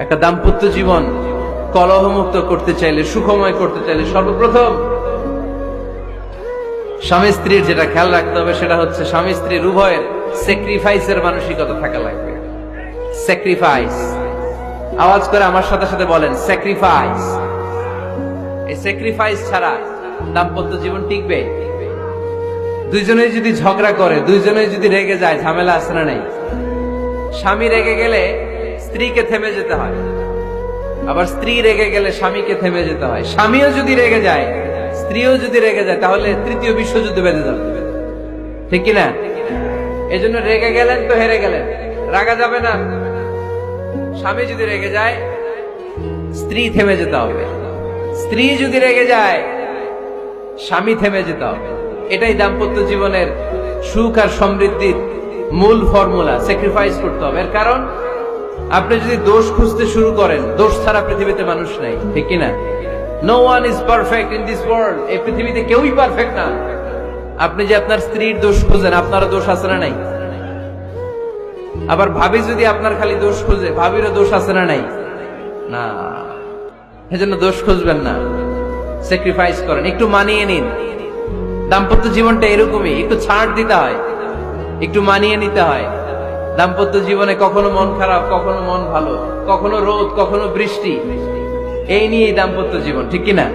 একটা দাম্পত্য জীবন কলহমুক্ত করতে চাইলে, সুখময় করতে চাইলে সর্বপ্রথম স্বামী স্ত্রীর যেটা খেয়াল রাখতে হবে সেটা হচ্ছে স্বামী স্ত্রীর উভয়ের স্যাক্রিফাইসের মানসিকতা থাকা লাগবে। স্যাক্রিফাইস, আওয়াজ করে আমার সাথে সাথে বলেন স্যাক্রিফাইস। এই স্যাক্রিফাইস ছাড়া দাম্পত্য জীবন টিকবে? দুইজনে যদি ঝগড়া করে, দুইজনে যদি রেগে যায়, ঝামেলা আছে না নাই? স্বামী রেগে গেলে স্ত্রীকে থেমে যেতে হয়, আবার স্ত্রী রেগে গেলে স্বামীকে থেমে যেতে হয়। স্বামীও যদি রেগে যায়, স্ত্রীও যদি রেগে যায়, তাহলে তৃতীয় বিশ্বযুদ্ধ বেঁধে যাবে, ঠিক কিনা? এই জন্য রেগে গেলেন তো হেরে গেলেন, রাগা যাবে না। স্বামী যদি রেগে যায়, স্ত্রী থেমে যেতে হবে। স্ত্রী যদি রেগে যায়, স্বামী থেমে যেতে হবে। এটাই দাম্পত্য জীবনের সুখ আর সমৃদ্ধির মূল ফর্মুলা। স্যাক্রিফাইস করতে হবে। এর কারণ, আপনি যদি দোষ খুঁজতে শুরু করেন, দোষ ছাড়া পৃথিবীতে মানুষ নাই, ঠিক কিনা? No one is perfect in this world. এই পৃথিবীতে কেউই পারফেক্ট না। আপনি যে আপনার স্ত্রীর দোষ খুঁজেন, আপনারও দোষ আছে না নাই? আবার ভাবি যদি আপনার খালি দোষ খুঁজে, ভাবিরও দোষ আছে না নাই? না, এজন্য দোষ খুঁজবেন না, স্যাক্রিফাইস করেন, একটু মানিয়ে নিন। দাম্পত্য জীবনটা এরকমই, একটু ছাড় দিতে হয়, একটু মানিয়ে নিতে হয়। দাম্পত্য জীবনে কখনো মন খারাপ, কখনো মন ভালো, কখনো রোদ, কখনো বৃষ্টি, এই নিয়েই দাম্পত্য জীবন, ঠিক কিনা?